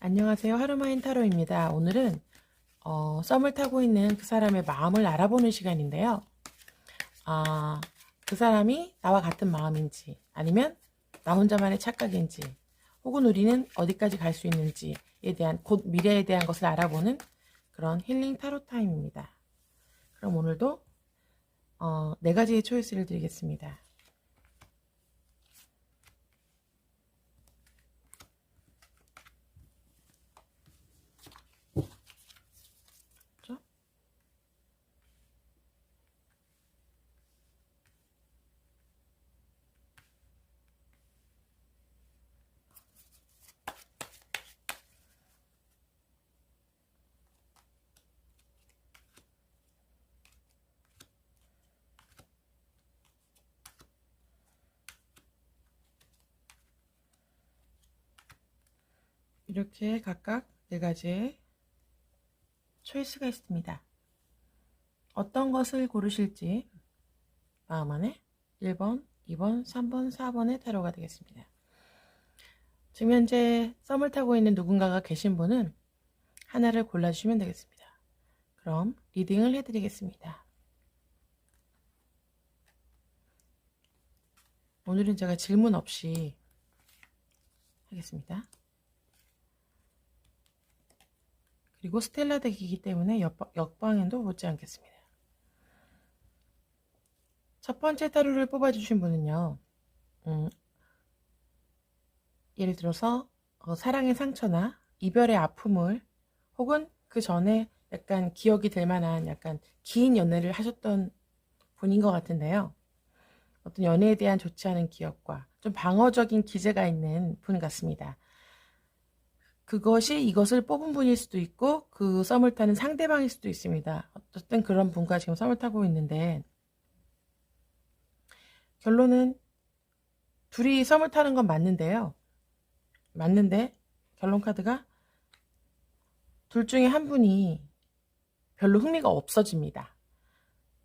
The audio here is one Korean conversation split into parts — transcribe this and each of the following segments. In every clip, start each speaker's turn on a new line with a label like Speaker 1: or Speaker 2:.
Speaker 1: 안녕하세요. 하루마인 타로입니다. 오늘은 썸을 타고 있는 그 사람의 마음을 알아보는 시간인데요. 그 사람이 나와 같은 마음인지 아니면 나 혼자만의 착각인지 혹은 우리는 어디까지 갈 수 있는지에 대한 곧 미래에 대한 것을 알아보는 그런 힐링 타로 타임입니다. 그럼 오늘도 4가지의 초이스를 드리겠습니다. 그렇죠? 이렇게 각각 4가지의 초이스가 있습니다. 어떤 것을 고르실지 마음 안에 1번, 2번, 3번, 4번의 타로가 되겠습니다. 지금 현재 썸을 타고 있는 누군가가 계신 분은 하나를 골라주시면 되겠습니다. 그럼 리딩을 해드리겠습니다. 오늘은 제가 질문 없이 하겠습니다. 그리고 스텔라 덱이기 때문에 역방향도 보지 않겠습니다. 첫 번째 타로를 뽑아주신 분은요. 예를 들어서 사랑의 상처나 이별의 아픔을 혹은 그 전에 약간 기억이 될 만한 약간 긴 연애를 하셨던 분인 것 같은데요. 어떤 연애에 대한 좋지 않은 기억과 좀 방어적인 기제가 있는 분 같습니다. 그것이 이것을 뽑은 분일 수도 있고 그 썸을 타는 상대방일 수도 있습니다. 어쨌든 그런 분과 지금 썸을 타고 있는데 결론은 둘이 썸을 타는 건 맞는데요. 맞는데 결론 카드가 둘 중에 한 분이 별로 흥미가 없어집니다.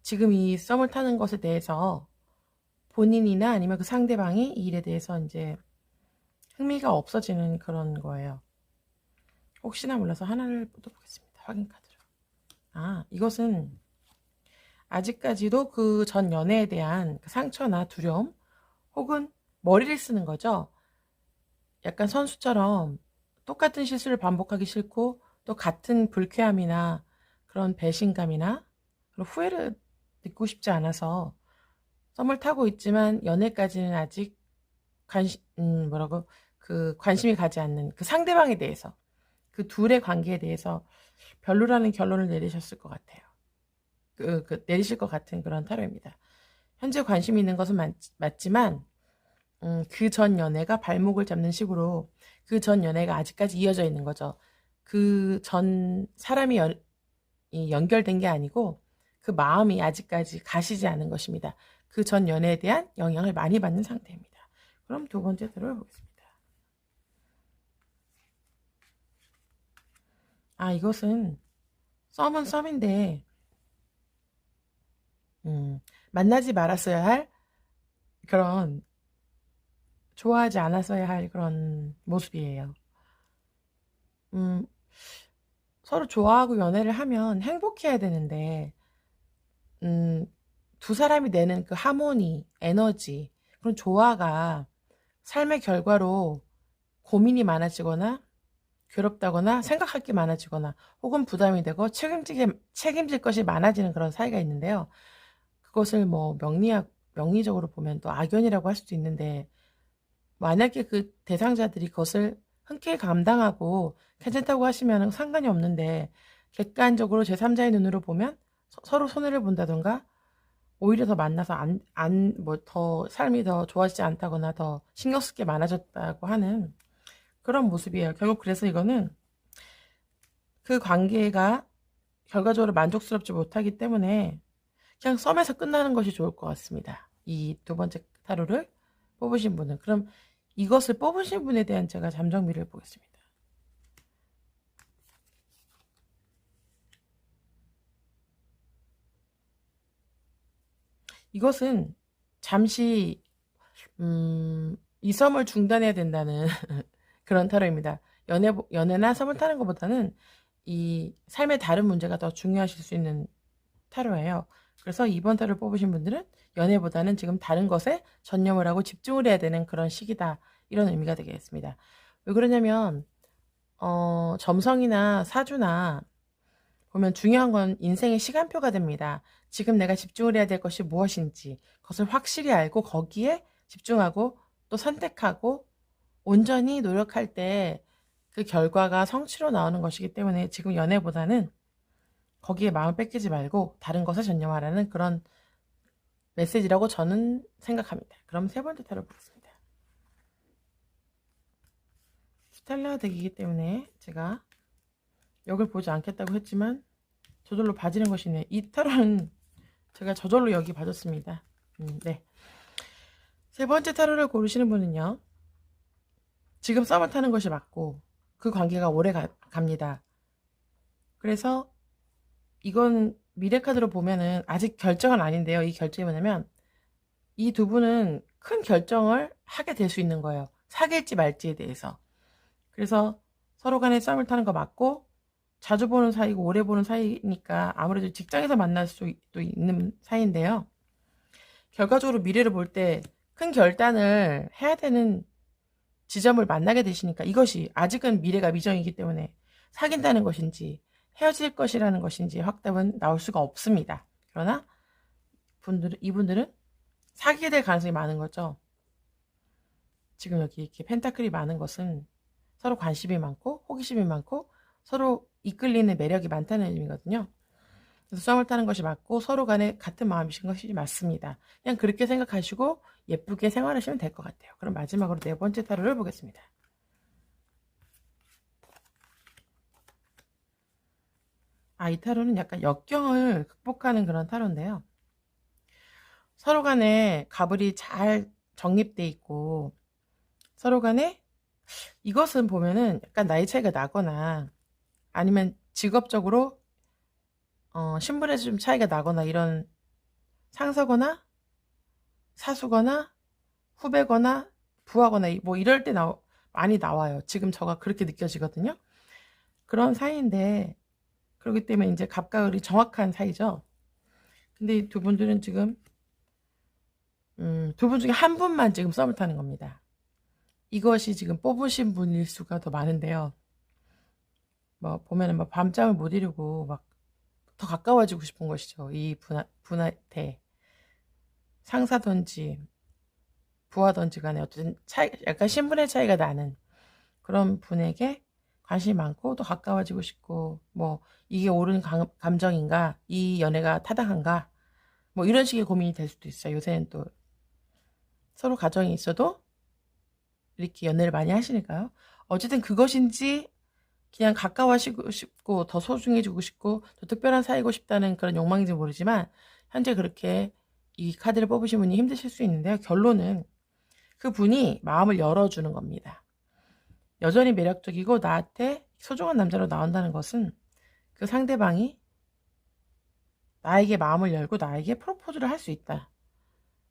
Speaker 1: 지금 이 썸을 타는 것에 대해서 본인이나 아니면 그 상대방이 이 일에 대해서 이제 흥미가 없어지는 그런 거예요. 혹시나 몰라서 하나를 뽑아보겠습니다. 확인 카드로. 이것은 아직까지도 그 전 연애에 대한 그 상처나 두려움 혹은 머리를 쓰는 거죠. 약간 선수처럼 똑같은 실수를 반복하기 싫고 또 같은 불쾌함이나 그런 배신감이나 그런 후회를 느끼고 싶지 않아서 썸을 타고 있지만 연애까지는 아직 관심이 가지 않는 그 상대방에 대해서 그 둘의 관계에 대해서 별로라는 결론을 내리셨을 것 같아요. 내리실 것 같은 그런 타로입니다. 현재 관심이 있는 것은 맞지만 그 전 연애가 발목을 잡는 식으로 그 전 연애가 아직까지 이어져 있는 거죠. 그 전 사람이 연결된 게 아니고 그 마음이 아직까지 가시지 않은 것입니다. 그 전 연애에 대한 영향을 많이 받는 상태입니다. 그럼 두 번째 들어보겠습니다. 이것은 썸은 썸인데 만나지 말았어야 할 그런 좋아하지 않았어야 할 그런 모습이에요. 서로 좋아하고 연애를 하면 행복해야 되는데 두 사람이 내는 그 하모니, 에너지, 그런 조화가 삶의 결과로 고민이 많아지거나 괴롭다거나 생각할 게 많아지거나 혹은 부담이 되고 책임질 것이 많아지는 그런 사이가 있는데요. 그것을 뭐 명리적으로 보면 또 악연이라고 할 수도 있는데 만약에 그 대상자들이 그것을 흔쾌히 감당하고 괜찮다고 하시면 상관이 없는데 객관적으로 제3자의 눈으로 보면 서로 손해를 본다던가 오히려 더 만나서 더 삶이 더 좋아지지 않다거나 더 신경 쓸 게 많아졌다고 하는 그런 모습이에요. 결국 그래서 이거는 그 관계가 결과적으로 만족스럽지 못하기 때문에 그냥 썸에서 끝나는 것이 좋을 것 같습니다. 이 두 번째 타로를 뽑으신 분은. 그럼 이것을 뽑으신 분에 대한 제가 잠정미를 보겠습니다. 이것은 잠시 이 썸을 중단해야 된다는 그런 타로입니다. 연애나 썸을 타는 것보다는 이 삶의 다른 문제가 더 중요하실 수 있는 타로예요. 그래서 이번 타로를 뽑으신 분들은 연애보다는 지금 다른 것에 전념을 하고 집중을 해야 되는 그런 시기다. 이런 의미가 되겠습니다. 왜 그러냐면 점성이나 사주나 보면 중요한 건 인생의 시간표가 됩니다. 지금 내가 집중을 해야 될 것이 무엇인지 그것을 확실히 알고 거기에 집중하고 또 선택하고 온전히 노력할 때 그 결과가 성취로 나오는 것이기 때문에 지금 연애보다는 거기에 마음 뺏기지 말고 다른 것에 전념하라는 그런 메시지라고 저는 생각합니다. 그럼 세 번째 타로 보겠습니다. 스텔라 덱이기 때문에 제가 여길 보지 않겠다고 했지만 저절로 봐지는 것이네. 이 타로는 제가 저절로 여기 봐줬습니다. 네. 세 번째 타로를 고르시는 분은요. 지금 썸을 타는 것이 맞고 그 관계가 오래 갑니다. 그래서 이건 미래 카드로 보면은 아직 결정은 아닌데요. 이 결정이 뭐냐면 이 두 분은 큰 결정을 하게 될 수 있는 거예요. 사귈지 말지에 대해서. 그래서 서로 간에 썸을 타는 거 맞고 자주 보는 사이고 오래 보는 사이니까 아무래도 직장에서 만날 수도 있는 사이인데요. 결과적으로 미래를 볼 때 큰 결단을 해야 되는 지점을 만나게 되시니까 이것이 아직은 미래가 미정이기 때문에 사귄다는 것인지 헤어질 것이라는 것인지 확답은 나올 수가 없습니다. 그러나 이분들은 사귀게 될 가능성이 많은 거죠. 지금 여기 이렇게 펜타클이 많은 것은 서로 관심이 많고 호기심이 많고 서로 이끌리는 매력이 많다는 의미거든요. 그래서 썸을 타는 것이 맞고 서로 간에 같은 마음이신 것이 맞습니다. 그냥 그렇게 생각하시고 예쁘게 생활하시면 될 것 같아요. 그럼 마지막으로 네 번째 타로를 보겠습니다. 이 타로는 약간 역경을 극복하는 그런 타로인데요. 서로 간에 갑을이 잘 정립돼 있고 서로 간에 이것은 보면은 약간 나이 차이가 나거나 아니면 직업적으로 신분에서 좀 차이가 나거나 이런 상사거나 사수거나 후배거나 부하거나 뭐 이럴 때 많이 나와요. 지금 저가 그렇게 느껴지거든요. 그런 사이인데 그렇기 때문에 이제 갑과 을이 정확한 사이죠. 근데 이 두 분들은 지금 두 분 중에 한 분만 지금 썸을 타는 겁니다. 이것이 지금 뽑으신 분일 수가 더 많은데요. 뭐 보면은 막 밤잠을 못 이루고 막 더 가까워지고 싶은 것이죠. 이 분한테 상사든지 부하든지 간에 어쨌든 약간 신분의 차이가 나는 그런 분에게 관심이 많고 또 가까워지고 싶고 뭐 이게 옳은 감정인가 이 연애가 타당한가 뭐 이런 식의 고민이 될 수도 있어요. 요새는 또 서로 가정이 있어도 이렇게 연애를 많이 하시니까요. 어쨌든 그것인지 그냥 가까워지고 싶고 더 소중해지고 싶고 더 특별한 사이고 싶다는 그런 욕망인지 모르지만 현재 그렇게 이 카드를 뽑으신 분이 힘드실 수 있는데요. 결론은 그 분이 마음을 열어주는 겁니다. 여전히 매력적이고 나한테 소중한 남자로 나온다는 것은 그 상대방이 나에게 마음을 열고 나에게 프로포즈를 할 수 있다.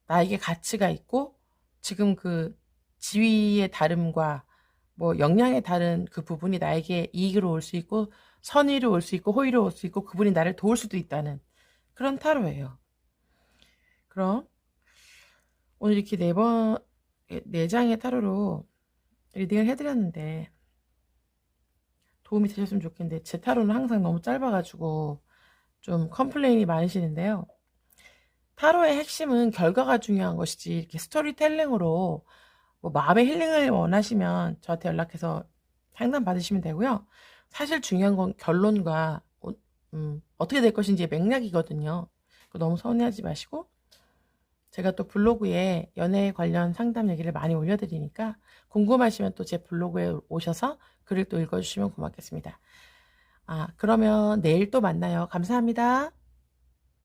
Speaker 1: 나에게 가치가 있고 지금 그 지위의 다름과 뭐 역량의 다른 그 부분이 나에게 이익으로 올 수 있고 선의로 올 수 있고 호의로 올 수 있고 그분이 나를 도울 수도 있다는 그런 타로예요. 그럼 오늘 이렇게 네 장의 타로로 리딩을 해드렸는데 도움이 되셨으면 좋겠는데 제 타로는 항상 너무 짧아가지고 좀 컴플레인이 많으시는데요. 타로의 핵심은 결과가 중요한 것이지 이렇게 스토리텔링으로 뭐 마음의 힐링을 원하시면 저한테 연락해서 상담 받으시면 되고요. 사실 중요한 건 결론과 어떻게 될 것인지의 맥락이거든요. 너무 서운해하지 마시고 제가 또 블로그에 연애 관련 상담 얘기를 많이 올려드리니까 궁금하시면 또 제 블로그에 오셔서 글을 또 읽어주시면 고맙겠습니다. 그러면 내일 또 만나요. 감사합니다.